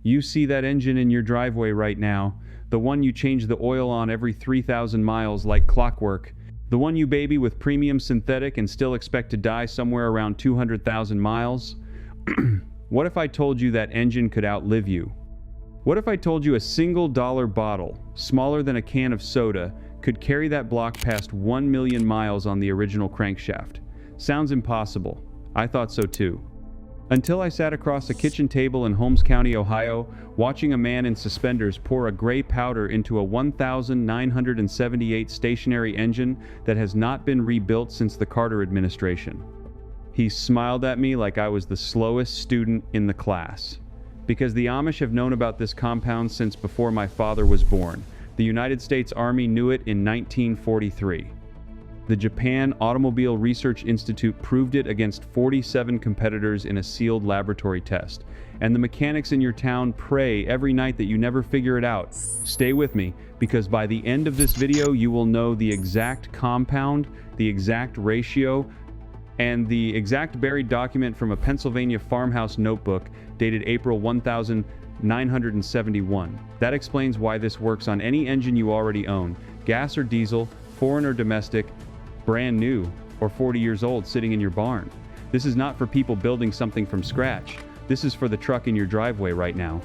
You see that engine in your driveway right now, the one you change the oil on every 3,000 miles like clockwork, the one you baby with premium synthetic and still expect to die somewhere around 200,000 miles? What if I told you that engine could outlive you? What if I told you a single dollar bottle, smaller than a can of soda, could carry that block past 1 million miles on the original crankshaft? Sounds impossible. I thought so too. Until I sat across a kitchen table in Holmes County, Ohio, watching a man in suspenders pour a gray powder into a 1978 stationary engine that has not been rebuilt since the Carter administration. He smiled at me like I was the slowest student in the class. Because the Amish have known about this compound since before my father was born. The United States Army knew it in 1943. The Japan Automobile Research Institute proved it against 47 competitors in a sealed laboratory test. And the mechanics in your town pray every night that you never figure it out. Stay with me, because by the end of this video you will know the exact compound, the exact ratio, and the exact buried document from a Pennsylvania farmhouse notebook dated April 1971. That explains why this works on any engine you already own, gas or diesel, foreign or domestic, brand new, or 40 years old sitting in your barn. This is not for people building something from scratch. This is for the truck in your driveway right now.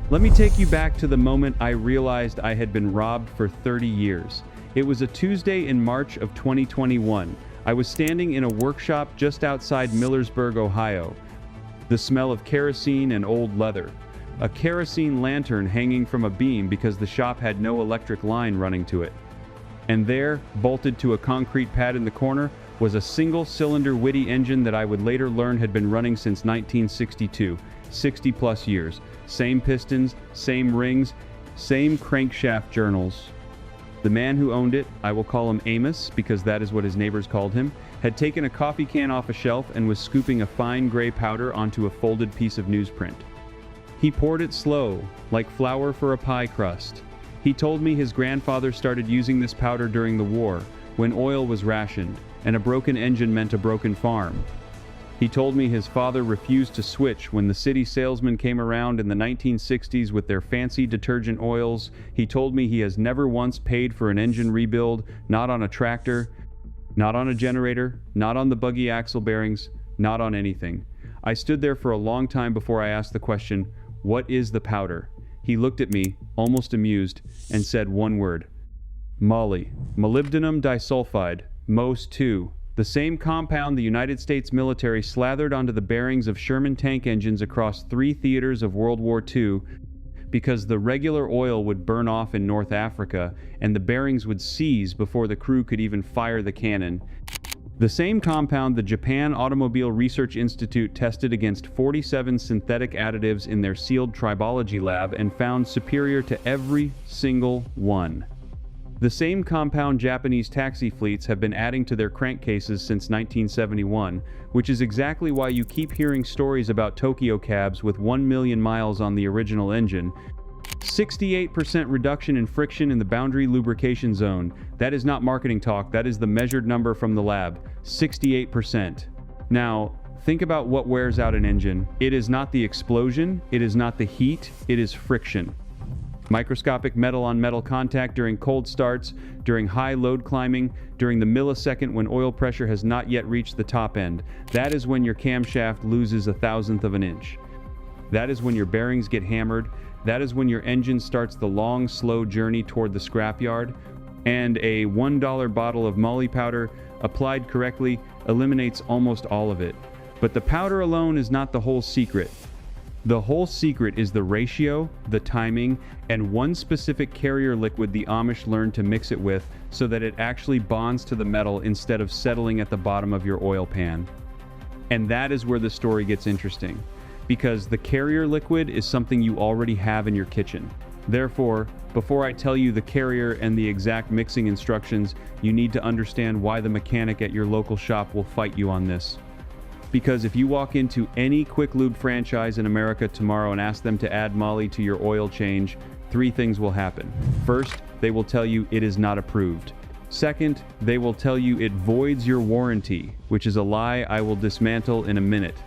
Let me take you back to the moment I realized I had been robbed for 30 years. It was a Tuesday in March of 2021. I was standing in a workshop just outside Millersburg, Ohio. The smell of kerosene and old leather. A kerosene lantern hanging from a beam because the shop had no electric line running to it. And there, bolted to a concrete pad in the corner, was a single-cylinder Witte engine that I would later learn had been running since 1962, 60-plus years. Same pistons, same rings, same crankshaft journals. The man who owned it, I will call him Amos because that is what his neighbors called him, had taken a coffee can off a shelf and was scooping a fine gray powder onto a folded piece of newsprint. He poured it slow, like flour for a pie crust. He told me his grandfather started using this powder during the war, when oil was rationed, and a broken engine meant a broken farm. He told me his father refused to switch when the city salesmen came around in the 1960s with their fancy detergent oils. He told me he has never once paid for an engine rebuild, not on a tractor, not on a generator, not on the buggy axle bearings, not on anything. I stood there for a long time before I asked the question, "What is the powder?" He looked at me, almost amused, and said one word. Moly. Molybdenum disulfide. MOS 2. The same compound the United States military slathered onto the bearings of Sherman tank engines across 3 theaters of World War II because the regular oil would burn off in North Africa and the bearings would seize before the crew could even fire the cannon. The same compound the Japan Automobile Research Institute tested against 47 synthetic additives in their sealed tribology lab and found superior to every single one. The same compound Japanese taxi fleets have been adding to their crankcases since 1971, which is exactly why you keep hearing stories about Tokyo cabs with 1 million miles on the original engine. 68% reduction in friction in the boundary lubrication zone. That is not marketing talk, that is the measured number from the lab. 68%. Now, think about what wears out an engine. It is not the explosion, it is not the heat, it is friction. Microscopic metal-on-metal contact during cold starts, during high load climbing, during the millisecond when oil pressure has not yet reached the top end. That is when your camshaft loses 1/1000th of an inch. That is when your bearings get hammered. That is when your engine starts the long, slow journey toward the scrapyard. And a $1 bottle of Moly powder, applied correctly, eliminates almost all of it. But the powder alone is not the whole secret. The whole secret is the ratio, the timing, and one specific carrier liquid the Amish learned to mix it with so that it actually bonds to the metal instead of settling at the bottom of your oil pan. And that is where the story gets interesting, because the carrier liquid is something you already have in your kitchen. Therefore, before I tell you the carrier and the exact mixing instructions, you need to understand why the mechanic at your local shop will fight you on this. Because if you walk into any quick lube franchise in America tomorrow and ask them to add Moly to your oil change, 3 things will happen. First, they will tell you it is not approved. Second, they will tell you it voids your warranty, which is a lie I will dismantle in a minute.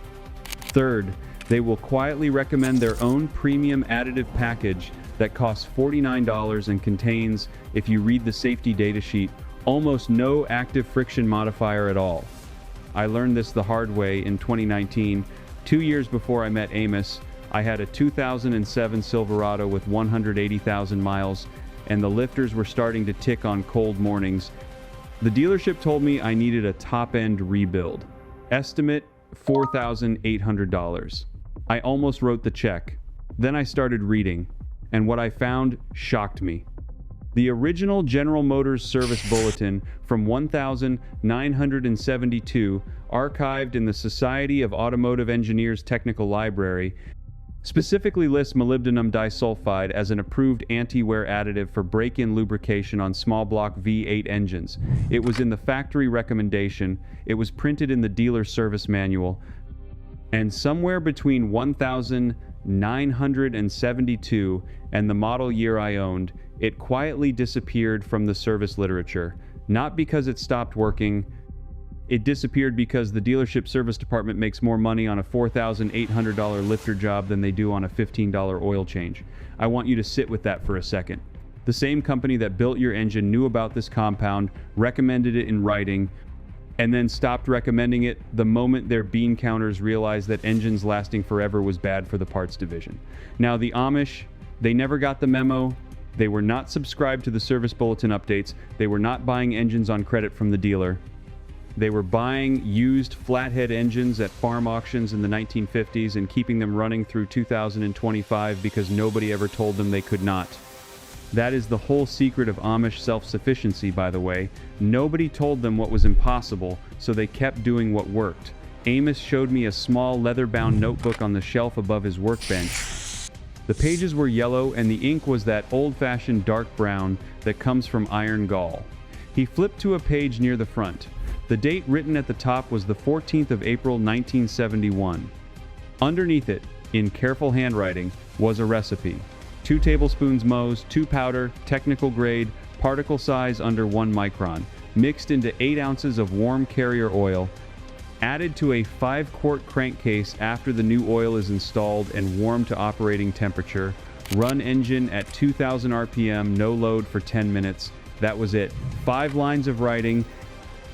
Third, They will quietly recommend their own premium additive package that costs $49 and contains, if you read the safety data sheet, almost no active friction modifier at all. I learned this the hard way in 2019. 2 years before I met Amish, I had a 2007 Silverado with 180,000 miles, and the lifters were starting to tick on cold mornings. The dealership told me I needed a top-end rebuild. Estimate $4,800. I almost wrote the check. Then I started reading, and what I found shocked me. The original General Motors service bulletin from 1972, archived in the Society of Automotive Engineers Technical Library, specifically lists molybdenum disulfide as an approved anti-wear additive for break-in lubrication on small block V8 engines. It was in the factory recommendation, it was printed in the dealer service manual, and somewhere between 1972 and the model year I owned, it quietly disappeared from the service literature. Not because it stopped working, it disappeared because the dealership service department makes more money on a $4,800 lifter job than they do on a $15 oil change. I want you to sit with that for a second. The same company that built your engine knew about this compound, recommended it in writing, and then stopped recommending it the moment their bean counters realized that engines lasting forever was bad for the parts division. Now the Amish, they never got the memo. They were not subscribed to the service bulletin updates. They were not buying engines on credit from the dealer. They were buying used flathead engines at farm auctions in the 1950s and keeping them running through 2025 because nobody ever told them they could not. That is the whole secret of Amish self-sufficiency, by the way. Nobody told them what was impossible, so they kept doing what worked. Amish showed me a small leather-bound notebook on the shelf above his workbench. The pages were yellow and the ink was that old-fashioned dark brown that comes from iron gall. He flipped to a page near the front. The date written at the top was the 14th of April 1971. Underneath it, in careful handwriting, was a recipe. 2 tablespoons Mohs, 2 powder, technical grade, particle size under 1 micron, mixed into 8 ounces of warm carrier oil, added to a 5-quart crankcase after the new oil is installed and warmed to operating temperature, run engine at 2000 RPM, no load for 10 minutes. That was it. 5 lines of writing,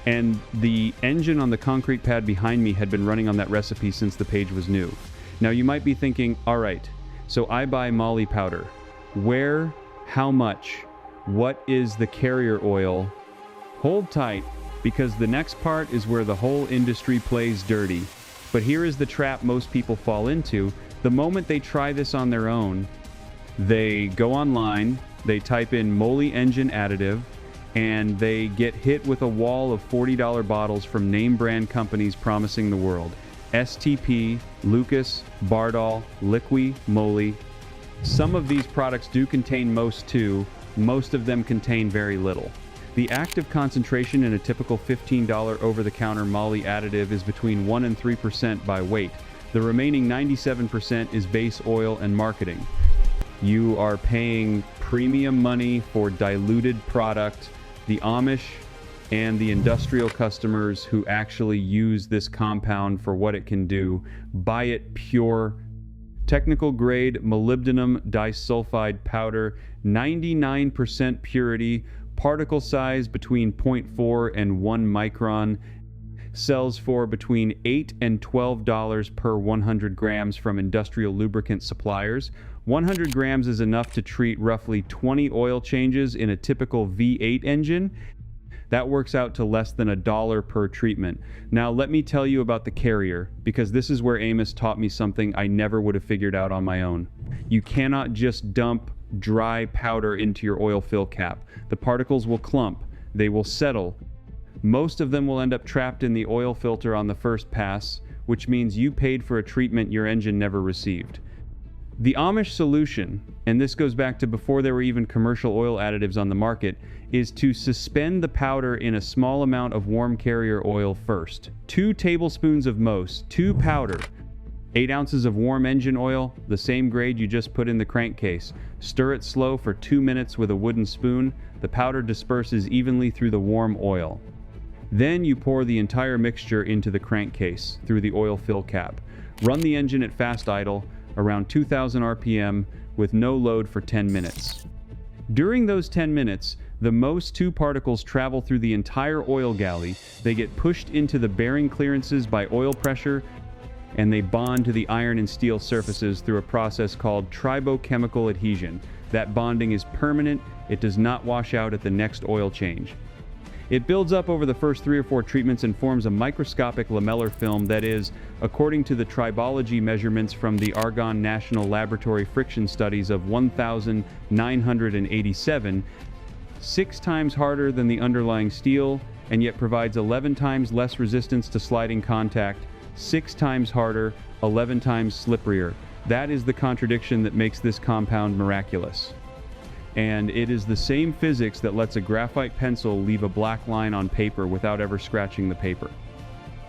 and the engine on the concrete pad behind me had been running on that recipe since the page was new. Now you might be thinking, all right, so I buy Moly powder. Where? How much? What is the carrier oil? Hold tight, because the next part is where the whole industry plays dirty. But here is the trap most people fall into. The moment they try this on their own, they go online, they type in Moly engine additive, and they get hit with a wall of $40 bottles from name brand companies promising the world. STP, Lucas, Bardol, Liqui, Moly. Some of these products do contain most too. Most of them contain very little. The active concentration in a typical $15 over-the-counter Moly additive is between 1 and 3% by weight. The remaining 97% is base oil and marketing. You are paying premium money for diluted product. The Amish and the industrial customers who actually use this compound for what it can do buy it pure. Technical grade molybdenum disulfide powder, 99% purity, particle size between 0.4 and 1 micron, sells for between $8 and $12 per 100 grams from industrial lubricant suppliers. 100 grams is enough to treat roughly 20 oil changes in a typical V8 engine. That works out to less than $1 per treatment. Now let me tell you about the carrier, because this is where Amish taught me something I never would have figured out on my own. You cannot just dump dry powder into your oil fill cap. The particles will clump, they will settle. Most of them will end up trapped in the oil filter on the first pass, which means you paid for a treatment your engine never received. The Amish solution, and this goes back to before there were even commercial oil additives on the market, is to suspend the powder in a small amount of warm carrier oil first. 2 tablespoons of Mohs, 2 powder, 8 ounces of warm engine oil, the same grade you just put in the crankcase. Stir it slow for 2 minutes with a wooden spoon. The powder disperses evenly through the warm oil. Then you pour the entire mixture into the crankcase through the oil fill cap. Run the engine at fast idle, around 2000 RPM, with no load for 10 minutes. During those 10 minutes, the MOS2 particles travel through the entire oil galley, they get pushed into the bearing clearances by oil pressure, and they bond to the iron and steel surfaces through a process called tribochemical adhesion. That bonding is permanent, it does not wash out at the next oil change. It builds up over the first 3 or 4 treatments and forms a microscopic lamellar film that is, according to the tribology measurements from the Argonne National Laboratory friction studies of 1,987, 6 times harder than the underlying steel, and yet provides 11 times less resistance to sliding contact, 6 times harder, 11 times slipperier. That is the contradiction that makes this compound miraculous. And it is the same physics that lets a graphite pencil leave a black line on paper without ever scratching the paper.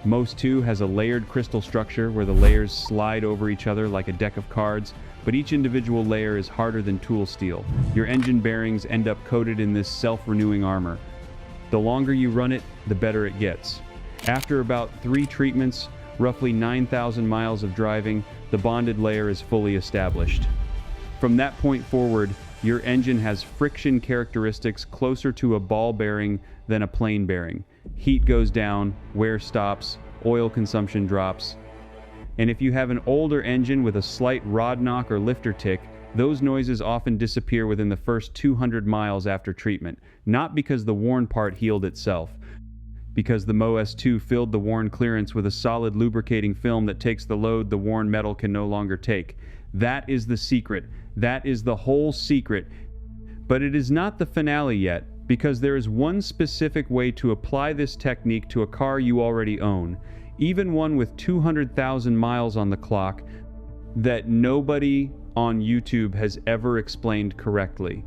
MOS2 has a layered crystal structure where the layers slide over each other like a deck of cards, but each individual layer is harder than tool steel. Your engine bearings end up coated in this self-renewing armor. The longer you run it, the better it gets. After about 3 treatments, roughly 9,000 miles of driving, the bonded layer is fully established. From that point forward, your engine has friction characteristics closer to a ball bearing than a plain bearing. Heat goes down, wear stops, oil consumption drops. And if you have an older engine with a slight rod knock or lifter tick, those noises often disappear within the first 200 miles after treatment, not because the worn part healed itself, because the MOS2 filled the worn clearance with a solid lubricating film that takes the load the worn metal can no longer take. That is the secret. That is the whole secret. But it is not the finale yet, because there is one specific way to apply this technique to a car you already own, even one with 200,000 miles on the clock, that nobody on YouTube has ever explained correctly.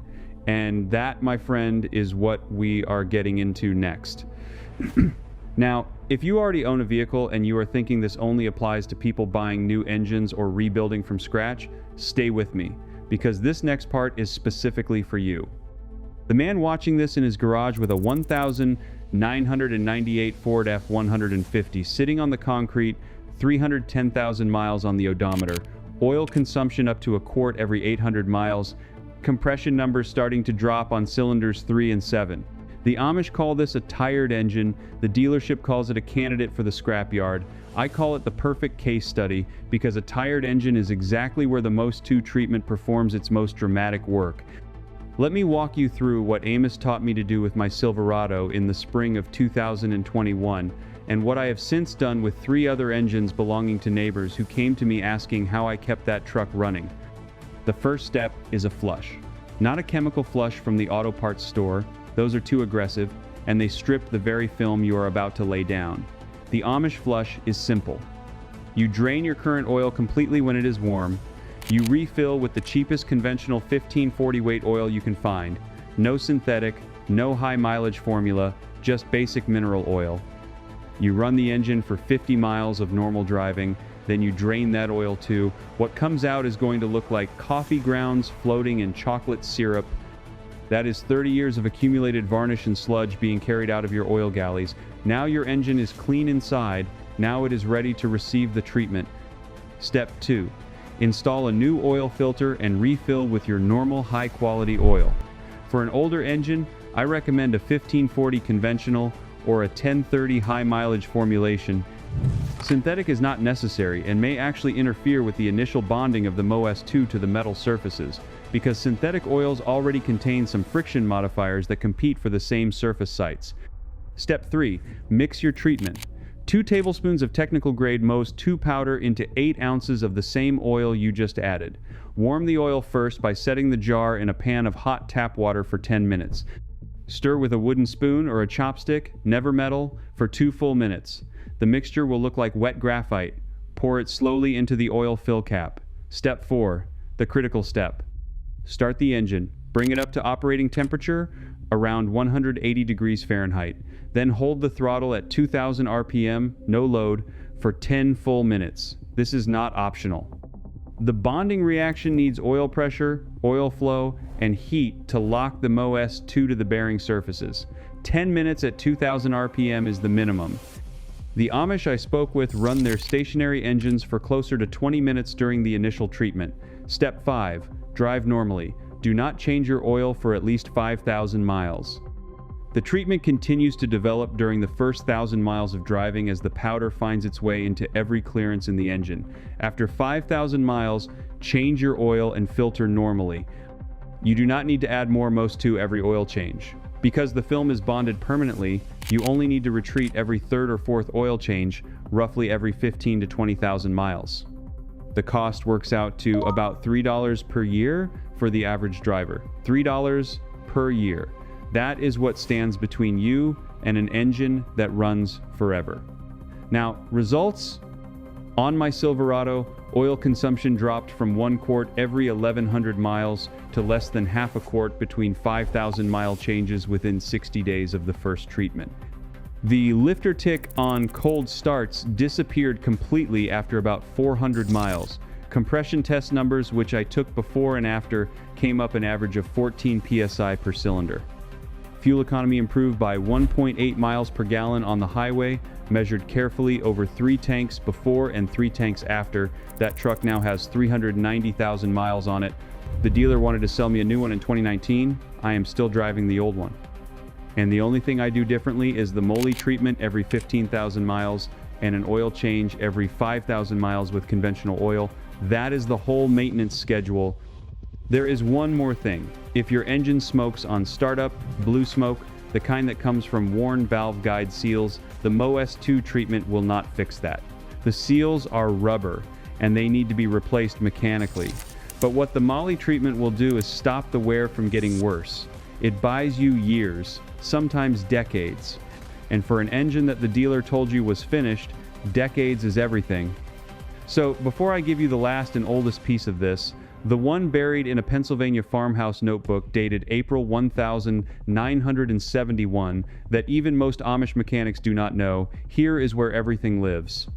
And that, my friend, is what we are getting into next. Now, if you already own a vehicle and you are thinking this only applies to people buying new engines or rebuilding from scratch, stay with me, because this next part is specifically for you. The man watching this in his garage with a 1,998 Ford F-150 sitting on the concrete, 310,000 miles on the odometer, oil consumption up to a quart every 800 miles, compression numbers starting to drop on cylinders 3 and 7. The Amish call this a tired engine, the dealership calls it a candidate for the scrapyard. I call it the perfect case study because a tired engine is exactly where the MOS2 treatment performs its most dramatic work. Let me walk you through what Amos taught me to do with my Silverado in the spring of 2021, and what I have since done with 3 other engines belonging to neighbors who came to me asking how I kept that truck running. The first step is a flush. Not a chemical flush from the auto parts store. Those are too aggressive, and they strip the very film you are about to lay down. The Amish flush is simple. You drain your current oil completely when it is warm. You refill with the cheapest conventional 1540 weight oil you can find. No synthetic, no high mileage formula, just basic mineral oil. You run the engine for 50 miles of normal driving, then you drain that oil too. What comes out is going to look like coffee grounds floating in chocolate syrup. That is 30 years of accumulated varnish and sludge being carried out of your oil galleys. Now your engine is clean inside. Now it is ready to receive the treatment. Step 2. Install a new oil filter and refill with your normal high-quality oil. For an older engine, I recommend a 1540 conventional or a 1030 high-mileage formulation. Synthetic is not necessary and may actually interfere with the initial bonding of the MOS2 to the metal surfaces, because synthetic oils already contain some friction modifiers that compete for the same surface sites. Step 3. Mix your treatment. 2 tablespoons of technical grade MOS2 powder into 8 ounces of the same oil you just added. Warm the oil first by setting the jar in a pan of hot tap water for 10 minutes. Stir with a wooden spoon or a chopstick, never metal, for 2 full minutes. The mixture will look like wet graphite. Pour it slowly into the oil fill cap. Step 4. The critical step. Start the engine. Bring it up to operating temperature, around 180 degrees Fahrenheit. Then hold the throttle at 2000 RPM, no load, for 10 full minutes. This is not optional. The bonding reaction needs oil pressure, oil flow, and heat to lock the MOS2 to the bearing surfaces. 10 minutes at 2000 RPM is the minimum. The Amish I spoke with run their stationary engines for closer to 20 minutes during the initial treatment. Step 5. Drive normally. Do not change your oil for at least 5,000 miles. The treatment continues to develop during the first 1,000 miles of driving as the powder finds its way into every clearance in the engine. After 5,000 miles, change your oil and filter normally. You do not need to add more most to every oil change. Because the film is bonded permanently, you only need to retreat every third or fourth oil change, roughly every 15 to 20,000 miles. The cost works out to about $3 per year for the average driver. $3 per year. That is what stands between you and an engine that runs forever. Now, results? On my Silverado, oil consumption dropped from 1 quart every 1,100 miles to less than half a quart between 5,000 mile changes within 60 days of the first treatment. The lifter tick on cold starts disappeared completely after about 400 miles. Compression test numbers, which I took before and after, came up an average of 14 psi per cylinder. Fuel economy improved by 1.8 miles per gallon on the highway, measured carefully over 3 tanks before and 3 tanks after. That truck now has 390,000 miles on it. The dealer wanted to sell me a new one in 2019. I am still driving the old one. And the only thing I do differently is the Moly treatment every 15,000 miles and an oil change every 5,000 miles with conventional oil. That is the whole maintenance schedule. There is one more thing. If your engine smokes on startup, blue smoke, the kind that comes from worn valve guide seals, the MOS2 treatment will not fix that. The seals are rubber, and they need to be replaced mechanically. But what the Moly treatment will do is stop the wear from getting worse. It buys you years, sometimes decades. And for an engine that the dealer told you was finished, decades is everything. So before I give you the last and oldest piece of this, the one buried in a Pennsylvania farmhouse notebook dated April 1971 that even most Amish mechanics do not know, here is where everything lives.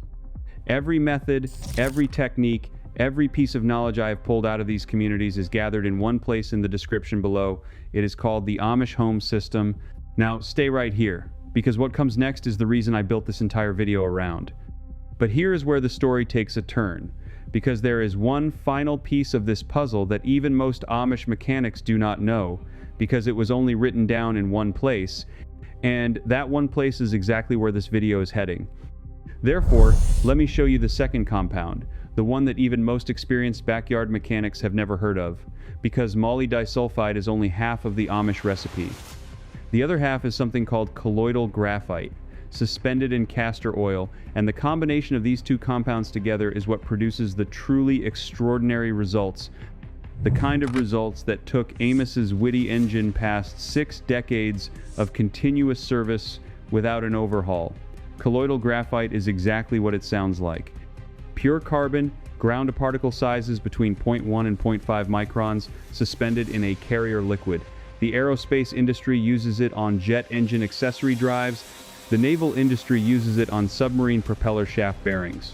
Every method, every technique, every piece of knowledge I have pulled out of these communities is gathered in one place in the description below. It is called the Amish Home System. Now stay right here, because what comes next is the reason I built this entire video around. But here is where the story takes a turn, because there is one final piece of this puzzle that even most Amish mechanics do not know, because it was only written down in one place, and that one place is exactly where this video is heading. Therefore, let me show you the second compound, the one that even most experienced backyard mechanics have never heard of, because Moly disulfide is only half of the Amish recipe. The other half is something called colloidal graphite, suspended in castor oil, and the combination of these two compounds together is what produces the truly extraordinary results, the kind of results that took Amos's Witte engine past 6 decades of continuous service without an overhaul. Colloidal graphite is exactly what it sounds like. Pure carbon, ground to particle sizes between 0.1 and 0.5 microns, suspended in a carrier liquid. The aerospace industry uses it on jet engine accessory drives. The naval industry uses it on submarine propeller shaft bearings.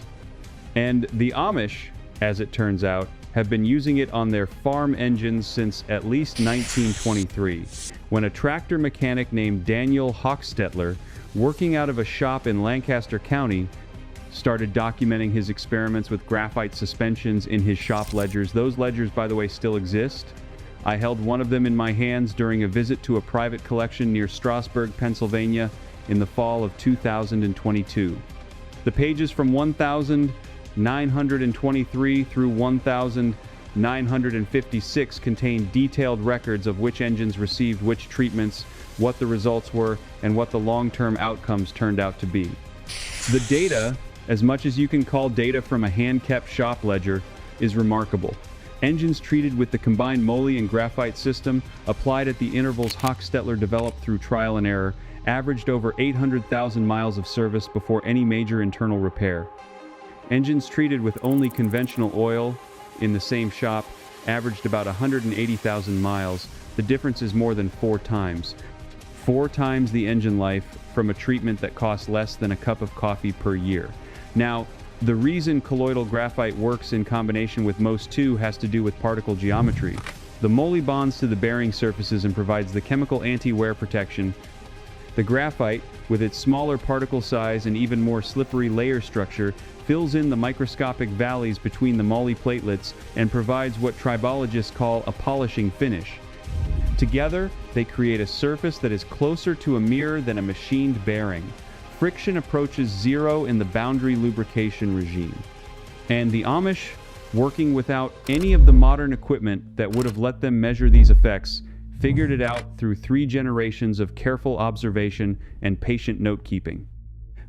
And the Amish, as it turns out, have been using it on their farm engines since at least 1923, when a tractor mechanic named Daniel Hochstetler, working out of a shop in Lancaster County, started documenting his experiments with graphite suspensions in his shop ledgers. Those ledgers, by the way, still exist. I held one of them in my hands during a visit to a private collection near Strasburg, Pennsylvania, in the fall of 2022. The pages from 1923 through 1956 contain detailed records of which engines received which treatments, what the results were, and what the long-term outcomes turned out to be. The data, as much as you can call data from a hand-kept shop ledger, is remarkable. Engines treated with the combined Moly and graphite system, applied at the intervals Hochstetler developed through trial and error, averaged over 800,000 miles of service before any major internal repair. Engines treated with only conventional oil in the same shop averaged about 180,000 miles. The difference is more than 4 times. 4 times the engine life from a treatment that costs less than a cup of coffee per year. Now, the reason colloidal graphite works in combination with MOS2 has to do with particle geometry. The Moly bonds to the bearing surfaces and provides the chemical anti-wear protection. The graphite, with its smaller particle size and even more slippery layer structure, fills in the microscopic valleys between the Moly platelets and provides what tribologists call a polishing finish. Together, they create a surface that is closer to a mirror than a machined bearing. Friction approaches zero in the boundary lubrication regime. And the Amish, working without any of the modern equipment that would have let them measure these effects, figured it out through 3 generations of careful observation and patient note-keeping.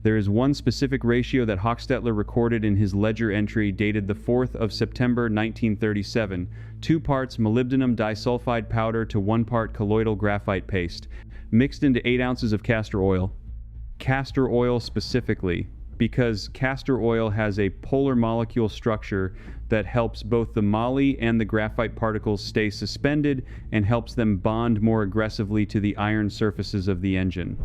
There is one specific ratio that Hochstetler recorded in his ledger entry dated the 4th of September 1937, 2 parts molybdenum disulfide powder to 1 part colloidal graphite paste, mixed into 8 ounces of castor oil. Castor oil specifically, because castor oil has a polar molecule structure that helps both the moly and the graphite particles stay suspended and helps them bond more aggressively to the iron surfaces of the engine.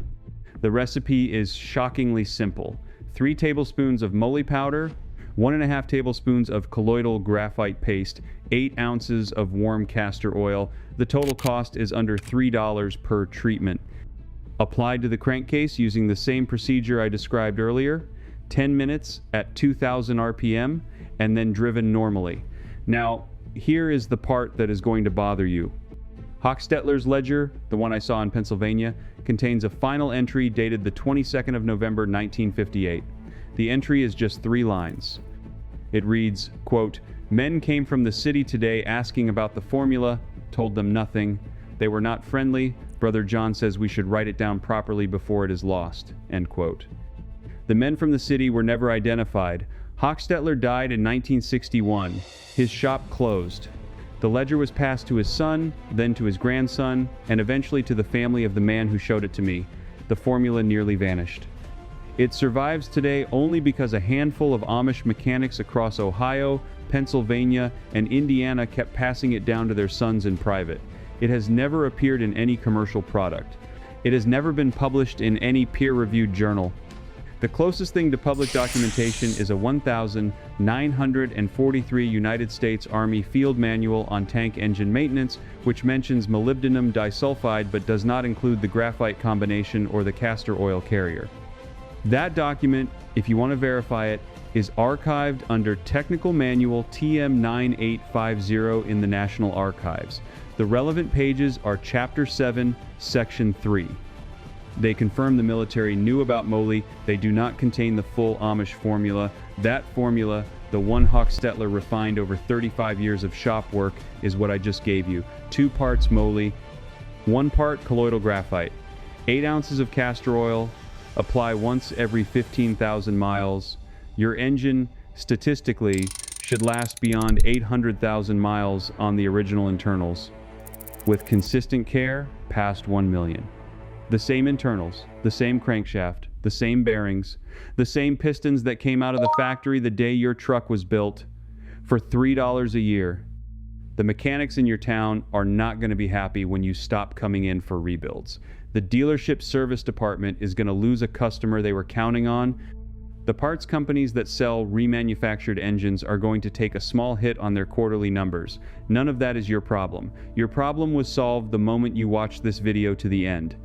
The recipe is shockingly simple. 3 tablespoons of moly powder, 1.5 tablespoons of colloidal graphite paste, 8 ounces of warm castor oil. The total cost is under $3 per treatment. Applied to the crankcase using the same procedure I described earlier, 10 minutes at 2,000 RPM, and then driven normally. Now, here is the part that is going to bother you. Hochstetler's ledger, the one I saw in Pennsylvania, contains a final entry dated the 22nd of November 1958. The entry is just 3 lines. It reads, quote, "Men came from the city today asking about the formula, told them nothing. They were not friendly. Brother John says we should write it down properly before it is lost." End quote. The men from the city were never identified. Hochstetler died in 1961. His shop closed. The ledger was passed to his son, then to his grandson, and eventually to the family of the man who showed it to me. The formula nearly vanished. It survives today only because a handful of Amish mechanics across Ohio, Pennsylvania, and Indiana kept passing it down to their sons in private. It has never appeared in any commercial product. It has never been published in any peer-reviewed journal. The closest thing to public documentation is a 1943 United States Army Field Manual on Tank Engine Maintenance, which mentions molybdenum disulfide but does not include the graphite combination or the castor oil carrier. That document, if you want to verify it, is archived under Technical Manual TM 9850 in the National Archives. The relevant pages are Chapter 7, Section 3. They confirm the military knew about Moly. They do not contain the full Amish formula. That formula, the one Hochstetler refined over 35 years of shop work, is what I just gave you. 2 parts Moly, 1 part colloidal graphite, 8 ounces of castor oil, apply once every 15,000 miles. Your engine, statistically, should last beyond 800,000 miles on the original internals. With consistent care, past 1 million. The same internals, the same crankshaft, the same bearings, the same pistons that came out of the factory the day your truck was built, for $3 a year. The mechanics in your town are not going to be happy when you stop coming in for rebuilds. The dealership service department is going to lose a customer they were counting on. The parts companies that sell remanufactured engines are going to take a small hit on their quarterly numbers. None of that is your problem. Your problem was solved the moment you watched this video to the end.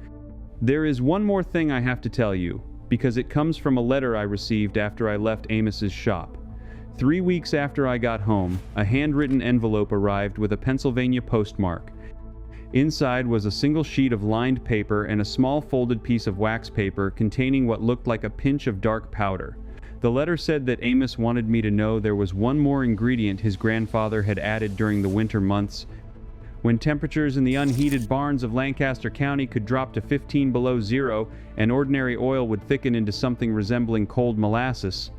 There is one more thing I have to tell you, because it comes from a letter I received after I left Amos's shop. 3 weeks after I got home, a handwritten envelope arrived with a Pennsylvania postmark. Inside was a single sheet of lined paper and a small folded piece of wax paper containing what looked like a pinch of dark powder. The letter said that Amos wanted me to know there was one more ingredient his grandfather had added during the winter months, when temperatures in the unheated barns of Lancaster County could drop to 15 below zero and ordinary oil would thicken into something resembling cold molasses.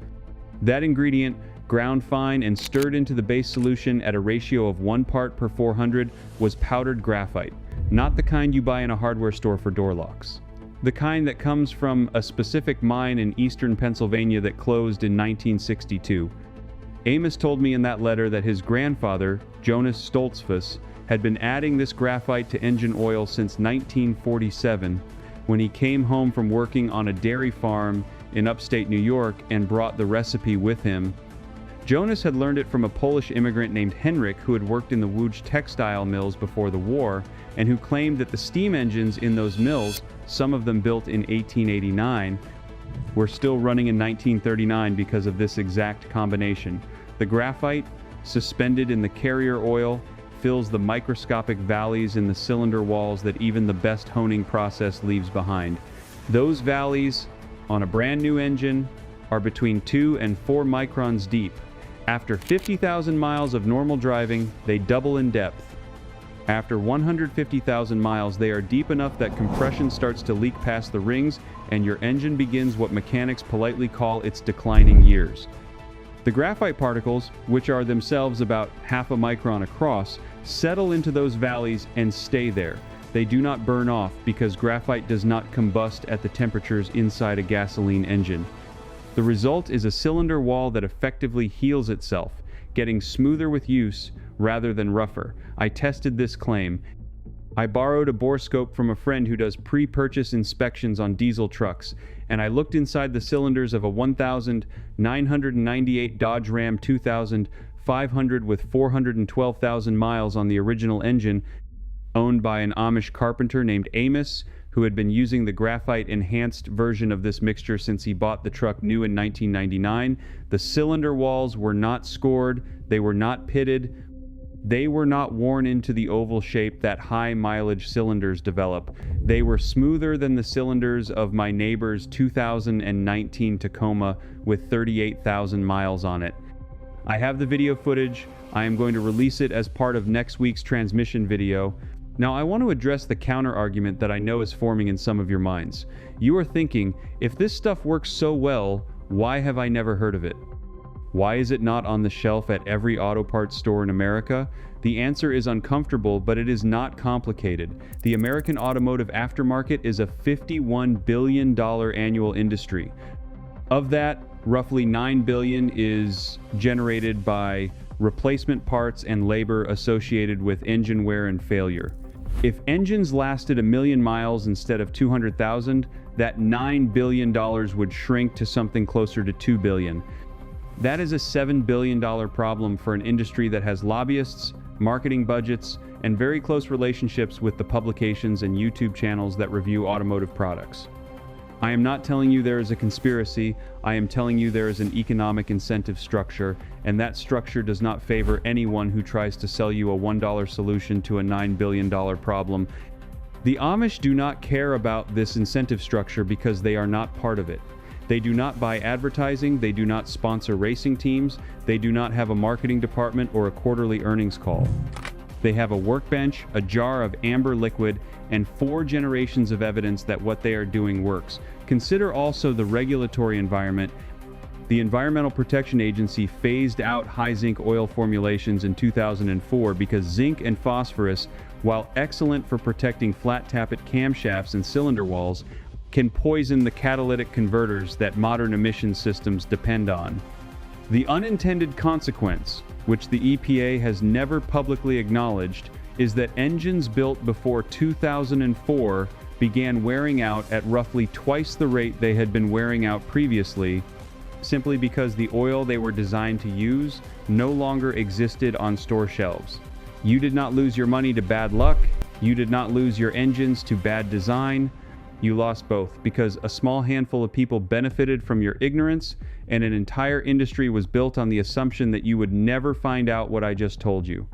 That ingredient, ground fine and stirred into the base solution at a ratio of 1 part per 400, was powdered graphite, not the kind you buy in a hardware store for door locks. The kind that comes from a specific mine in eastern Pennsylvania that closed in 1962. Amos told me in that letter that his grandfather, Jonas Stoltzfus, had been adding this graphite to engine oil since 1947, when he came home from working on a dairy farm in upstate New York and brought the recipe with him. Jonas had learned it from a Polish immigrant named Henryk who had worked in the Łódź textile mills before the war, and who claimed that the steam engines in those mills, some of them built in 1889, were still running in 1939 because of this exact combination. The graphite, suspended in the carrier oil, fills the microscopic valleys in the cylinder walls that even the best honing process leaves behind. Those valleys, on a brand new engine, are between 2 and 4 microns deep. After 50,000 miles of normal driving, they double in depth. After 150,000 miles, they are deep enough that compression starts to leak past the rings, and your engine begins what mechanics politely call its declining years. The graphite particles, which are themselves about half a micron across, settle into those valleys and stay there. They do not burn off because graphite does not combust at the temperatures inside a gasoline engine. The result is a cylinder wall that effectively heals itself, getting smoother with use rather than rougher. I tested this claim. I borrowed a borescope from a friend who does pre-purchase inspections on diesel trucks, and I looked inside the cylinders of a 1,998 Dodge Ram 2500 with 412,000 miles on the original engine, owned by an Amish carpenter named Amos, who had been using the graphite-enhanced version of this mixture since he bought the truck new in 1999. The cylinder walls were not scored, they were not pitted, they were not worn into the oval shape that high-mileage cylinders develop. They were smoother than the cylinders of my neighbor's 2019 Tacoma with 38,000 miles on it. I have the video footage. I am going to release it as part of next week's transmission video. Now, I want to address the counter-argument that I know is forming in some of your minds. You are thinking, if this stuff works so well, why have I never heard of it? Why is it not on the shelf at every auto parts store in America? The answer is uncomfortable, but it is not complicated. The American automotive aftermarket is a $51 billion annual industry. Of that, roughly $9 billion is generated by replacement parts and labor associated with engine wear and failure. If engines lasted 1 million miles instead of 200,000, that $9 billion would shrink to something closer to $2 billion. That is a $7 billion problem for an industry that has lobbyists, marketing budgets, and very close relationships with the publications and YouTube channels that review automotive products. I am not telling you there is a conspiracy, I am telling you there is an economic incentive structure, and that structure does not favor anyone who tries to sell you a $1 solution to a $9 billion problem. The Amish do not care about this incentive structure because they are not part of it. They do not buy advertising, they do not sponsor racing teams, they do not have a marketing department or a quarterly earnings call. They have a workbench, a jar of amber liquid, and 4 generations of evidence that what they are doing works. Consider also the regulatory environment. The Environmental Protection Agency phased out high zinc oil formulations in 2004 because zinc and phosphorus, while excellent for protecting flat tappet camshafts and cylinder walls, can poison the catalytic converters that modern emission systems depend on. The unintended consequence, which the EPA has never publicly acknowledged, is that engines built before 2004 began wearing out at roughly twice the rate they had been wearing out previously, simply because the oil they were designed to use no longer existed on store shelves. You did not lose your money to bad luck, you did not lose your engines to bad design, you lost both, because a small handful of people benefited from your ignorance, and an entire industry was built on the assumption that you would never find out what I just told you.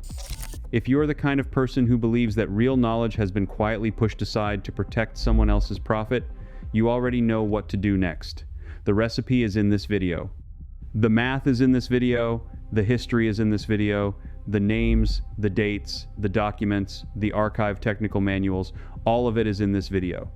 If you are the kind of person who believes that real knowledge has been quietly pushed aside to protect someone else's profit, you already know what to do next. The recipe is in this video. The math is in this video, the history is in this video, the names, the dates, the documents, the archive technical manuals, all of it is in this video.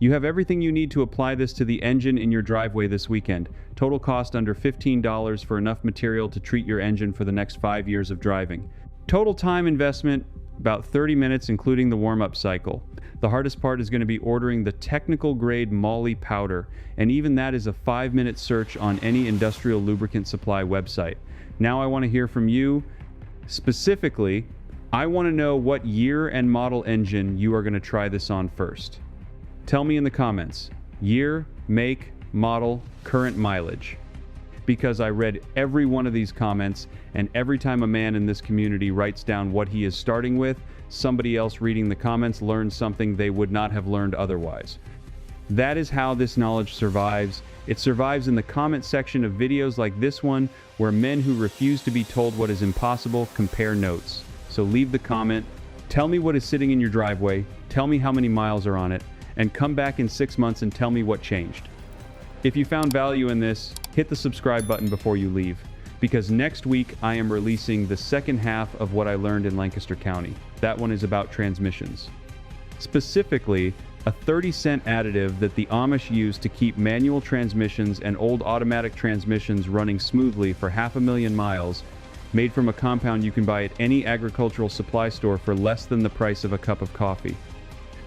You have everything you need to apply this to the engine in your driveway this weekend. Total cost under $15 for enough material to treat your engine for the next 5 years of driving. Total time investment, about 30 minutes including the warm-up cycle. The hardest part is going to be ordering the technical grade Moly powder, and even that is a 5-minute search on any industrial lubricant supply website. Now I want to hear from you. Specifically, I want to know what year and model engine you are going to try this on first. Tell me in the comments. Year, make, model, current mileage. because I read every one of these comments, and every time a man in this community writes down what he is starting with, somebody else reading the comments learns something they would not have learned otherwise. That is how this knowledge survives. It survives in the comment section of videos like this one, where men who refuse to be told what is impossible compare notes. So leave the comment, tell me what is sitting in your driveway, tell me how many miles are on it, and come back in 6 months and tell me what changed. If you found value in this, hit the subscribe button before you leave, because next week I am releasing the second half of what I learned in Lancaster County. That one is about transmissions. Specifically, a 30-cent additive that the Amish use to keep manual transmissions and old automatic transmissions running smoothly for 500,000 miles, made from a compound you can buy at any agricultural supply store for less than the price of a cup of coffee.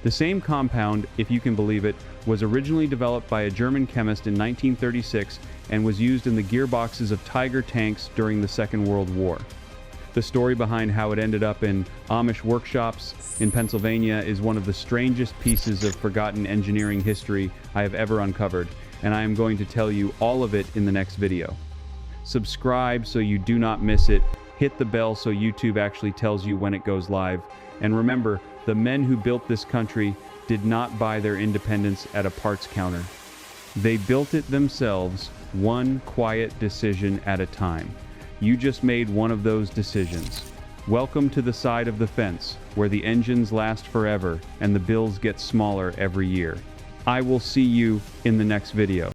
The same compound, if you can believe it, was originally developed by a German chemist in 1936 and was used in the gearboxes of Tiger tanks during the Second World War. The story behind how it ended up in Amish workshops in Pennsylvania is one of the strangest pieces of forgotten engineering history I have ever uncovered, and I am going to tell you all of it in the next video. Subscribe so you do not miss it, hit the bell so YouTube actually tells you when it goes live, and remember, the men who built this country did not buy their independence at a parts counter. They built it themselves, one quiet decision at a time. You just made one of those decisions. Welcome to the side of the fence, where the engines last forever and the bills get smaller every year. I will see you in the next video.